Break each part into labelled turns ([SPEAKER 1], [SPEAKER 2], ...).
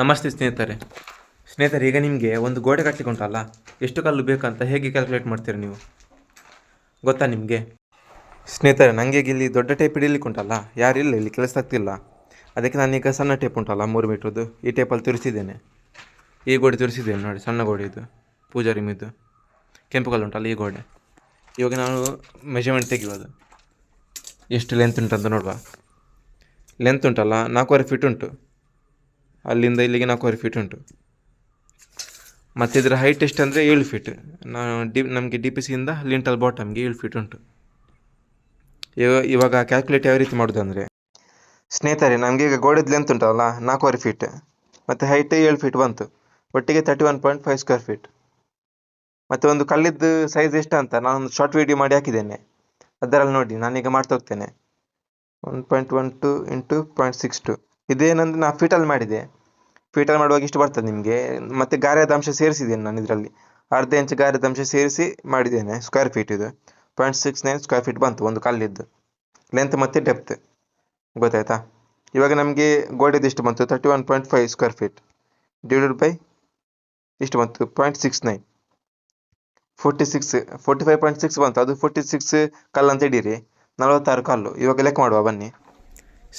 [SPEAKER 1] ನಮಸ್ತೆ ಸ್ನೇಹಿತರೆ ಈಗ ನಿಮಗೆ ಒಂದು ಗೋಡೆ ಕಟ್ಟಲಿಕ್ಕೆ ಉಂಟಲ್ಲ, ಎಷ್ಟು ಕಲ್ಲು ಬೇಕಂತ ಹೇಗೆ ಕ್ಯಾಲ್ಕುಲೇಟ್ ಮಾಡ್ತೀರಿ ನೀವು ಗೊತ್ತಾ ನಿಮಗೆ? ಸ್ನೇಹಿತರೆ, ನನಗೆ ಇಲ್ಲಿ ದೊಡ್ಡ ಟೇಪ್ ಹಿಡಿಲಿಕ್ಕೆ ಉಂಟಲ್ಲ, ಯಾರಿಲ್ಲ ಇಲ್ಲಿ ಕೆಲಸ ಆಗ್ತಿಲ್ಲ. ಅದಕ್ಕೆ ನಾನೀಗ ಸಣ್ಣ ಟೇಪ್ ಉಂಟಲ್ಲ 3 ಮೀಟ್ರದ್ದು, ಈ ಟೇಪಲ್ಲಿ ತುರಿಸಿದ್ದೇನೆ. ಈ ಗೋಡೆ ತುರಿಸಿದ್ದೇನೆ ನೋಡಿ, ಸಣ್ಣ ಗೋಡೆ ಇದು, ಪೂಜಾರಿ ಮಿದ್ದು ಕೆಂಪು ಕಲ್ಲು ಉಂಟಲ್ಲ ಈ ಗೋಡೆ. ಇವಾಗ ನಾನು ಮೆಜರ್ಮೆಂಟ್ ತೆಗೆಯೋದು, ಎಷ್ಟು ಲೆಂತ್ ಉಂಟಂತ ನೋಡುವ. ಲೆಂತ್ ಉಂಟಲ್ಲ 4.5 ಫೀಟ್ ಉಂಟು, ಅಲ್ಲಿಂದ ಇಲ್ಲಿಗೆ 4.5 ಫೀಟ್ ಉಂಟು. ಮತ್ತು ಇದರ ಹೈಟ್ ಎಷ್ಟು ಅಂದರೆ 7 ಫೀಟ್. ನಮಗೆ ಡಿ ಪಿ ಸಿಯಿಂದ ಲಿಂಟಲ್ ಬಾಟಮ್ಗೆ 7 ಫೀಟ್ ಉಂಟು. ಇವಾಗ ಕ್ಯಾಲ್ಕುಲೇಟ್ ಯಾವ ರೀತಿ ಮಾಡೋದು ಅಂದರೆ, ಸ್ನೇಹಿತರೆ, ನಮಗೆ ಈಗ ಗೋಡೆದು ಲೆಂತ್ ಉಂಟಲ್ಲ 4.5 ಫೀಟ್ ಮತ್ತು ಹೈಟ್ 7 ಫೀಟ್ ಬಂತು, ಒಟ್ಟಿಗೆ 31.5 ಸ್ಕ್ವೇರ್ ಫೀಟ್. ಮತ್ತು ಒಂದು ಕಲ್ಲಿದ್ದು ಸೈಜ್ ಎಷ್ಟು ಅಂತ ನಾನೊಂದು ಶಾರ್ಟ್ ವೀಡಿಯೋ ಮಾಡಿ ಹಾಕಿದ್ದೇನೆ, ಅದರಲ್ಲಿ ನೋಡಿ. ನಾನೀಗ ಮಾಡ್ತಾ ಹೋಗ್ತೇನೆ. 1.12 ಇಂಟು 0.62. ಇದೇನಂದರೆ ನಾನು ಫೀಟಲ್ಲಿ ಮಾಡಿದೆ. ಫೀಟಲ್ಲಿ ಮಾಡುವಾಗ ಇಷ್ಟು ಬರ್ತದೆ ನಿಮಗೆ. ಮತ್ತು ಗಾರೆದ ಅಂಶ ಸೇರಿಸಿದ್ದೇನೆ ನಾನು ಇದರಲ್ಲಿ, ಅರ್ಧ ಇಂಚ್ ಗಾರೆದ ಅಂಶ ಸೇರಿಸಿ ಮಾಡಿದ್ದೇನೆ. ಸ್ಕ್ವೇರ್ ಫೀಟ್ ಇದು 0.69 ಸ್ಕ್ವೇರ್ ಫೀಟ್ ಬಂತು ಒಂದು ಕಲ್ಲಿದ್ದು ಲೆಂತ್ ಮತ್ತು ಡೆಪ್ತ್. ಗೊತ್ತಾಯ್ತಾ? ಇವಾಗ ನಮಗೆ ಗೋಡೆದು ಎಷ್ಟು ಬಂತು, 31.5 ಸ್ಕ್ವೇರ್ ಫೀಟ್ ಡಿವೈಡೆಡ್ ಬೈ ಇಷ್ಟು ಬಂತು 0.69, 45.6 ಬಂತು. ಅದು 46 ಕಲ್ಲು ಅಂತ ಇಡೀರಿ, 46 ಕಲ್ಲು. ಇವಾಗ ಲೆಕ್ಕ ಮಾಡುವ ಬನ್ನಿ.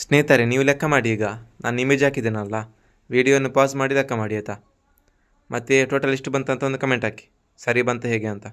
[SPEAKER 1] ಸ್ನೇಹಿತರೆ, ನೀವು ಲೆಕ್ಕ ಮಾಡಿ. ಈಗ ನಾನು ಇಮೇಜ್ ಹಾಕಿದ್ದೇನಲ್ಲ, ವಿಡಿಯೋನ ಪಾಸ್ ಮಾಡಿ ಲೆಕ್ಕ ಮಾಡಿ ಆಯಿತಾ. ಮತ್ತು ಟೋಟಲ್ ಎಷ್ಟು ಬಂತಂತ ಒಂದು ಕಮೆಂಟ್ ಹಾಕಿ, ಸರಿ ಬಂತ ಹೇಗೆ ಅಂತ.